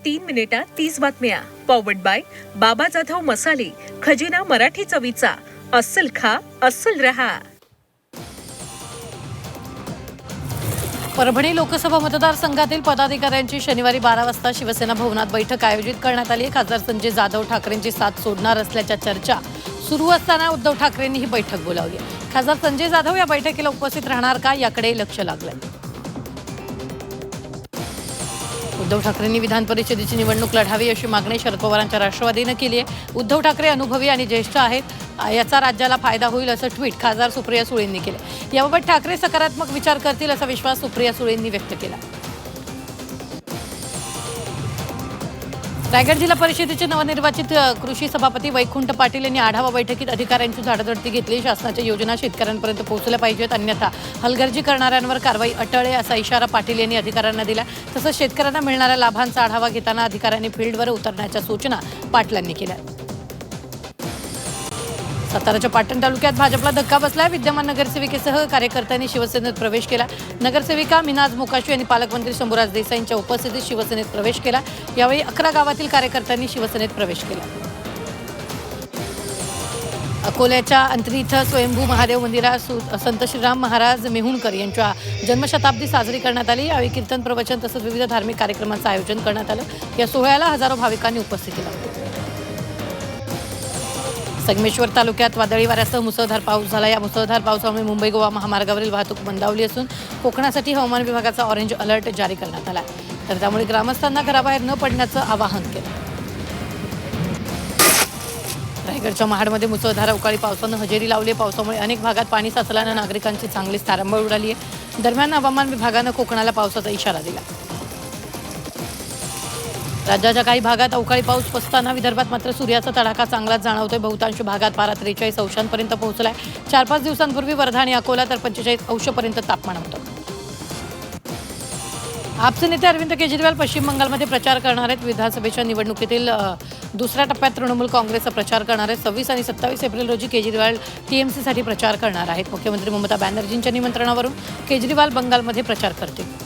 3 मिनिटात 30 बातम्या. Powered by बाबा जाधव मसाले, खजिना मराठी चवीचा. अस्सल खा, अस्सल रहा. परभणी लोकसभा मतदारसंघातील पदाधिकाऱ्यांची शनिवारी 12 वाजता शिवसेना भवनात बैठक आयोजित करण्यात आली. खासदार संजय जाधव ठाकरेंची साथ सोडणार असल्याच्या चर्चा सुरू असताना उद्धव ठाकरेंनी ही बैठक बोलावली. खासदार संजय जाधव या बैठकीला उपस्थित राहणार का याकडे लक्ष लागलंय. उद्धव ठाकरेंनी विधान परिषदेची निवडणूक लढावी अशी मागणी शरद पवारांच्या राष्ट्रवादीनं केली आहे. उद्धव ठाकरे अनुभवी आणि ज्येष्ठ आहेत, याचा राज्याला फायदा होईल असं ट्विट खासदार सुप्रिया सुळेंनी केलं. याबाबत ठाकरे सकारात्मक विचार करतील असा विश्वास सुप्रिया सुळेंनी व्यक्त केला. रायगड जिल्हा परिषदेचे नवनिर्वाचित कृषी सभापती वैकुंठ पाटील यांनी आढावा बैठकीत अधिकाऱ्यांची झाडाझडती घेतली. शासनाच्या योजना शेतकऱ्यांपर्यंत पोहोचल्या पाहिजेत, अन्यथा हलगर्जी करणाऱ्यांवर कारवाई अटळ आहे असा इशारा पाटील यांनी अधिकाऱ्यांना दिला. तसंच शेतकऱ्यांना मिळणाऱ्या लाभांचा आढावा घेताना अधिकाऱ्यांनी फील्डवर उतरण्याच्या सूचना पाटलांनी केल्या. साताराच्या पाटण तालुक्यात भाजपला धक्का बसलाय. विद्यमान नगरसेविकेसह कार्यकर्त्यांनी शिवसेनेत प्रवेश केला. नगरसेविका मिनाज मोकाशी यांनी पालकमंत्री शंभूराज देसाईंच्या उपस्थितीत शिवसेनेत प्रवेश केला. यावेळी 11 गावातील कार्यकर्त्यांनी शिवसेनेत प्रवेश केला. अकोल्याच्या अंतरी इथं स्वयंभू महादेव मंदिरात संत श्रीराम महाराज मेहुणकर यांच्या जन्मशताब्दी साजरी करण्यात आली. यावेळी कीर्तन, प्रवचन तसंच विविध धार्मिक कार्यक्रमांचं आयोजन करण्यात आलं. या सोहळ्याला हजारो भाविकांनी उपस्थिती लावली. संगमेश्वर तालुक्यात वादळी वाऱ्यासह मुसळधार पाऊस झाला. या मुसळधार पावसामुळे मुंबई गोवा महामार्गावरील वाहतूक मंदावली असून कोकणासाठी हवामान विभागाचा ऑरेंज अलर्ट जारी करण्यात आला. तर त्यामुळे ग्रामस्थांना घराबाहेर न पडण्याचं आवाहन केलं. रायगडच्या महाडमध्ये मुसळधार अवकाळी पावसानं हजेरी लावली. पावसामुळे अनेक भागात पाणी साचल्यानं नागरिकांची चांगलीच तारांबळ उडाली आहे. दरम्यान हवामान विभागानं कोकणाला पावसाचा इशारा दिला. राज्याच्या काही भागात अवकाळी पाऊस पसताना विदर्भात मात्र सूर्याचा तडाखा चांगलाच जाणवतोय. बहुतांश भागात पारा 43 अंशांपर्यंत पोहोचलाय. 4-5 दिवसांपूर्वी वर्धा आणि अकोला तर 45 अंशापर्यंत तापमान होतं. आपचे नेते अरविंद केजरीवाल पश्चिम बंगालमध्ये प्रचार करणार आहेत. विधानसभेच्या निवडणुकीतील दुसऱ्या टप्प्यात तृणमूल काँग्रेसचा प्रचार करणार आहेत. 26 आणि 27 एप्रिल रोजी केजरीवाल टीएमसीसाठी प्रचार करणार आहेत. मुख्यमंत्री ममता बॅनर्जींच्या निमंत्रणावरून केजरीवाल बंगालमध्ये प्रचार करतील.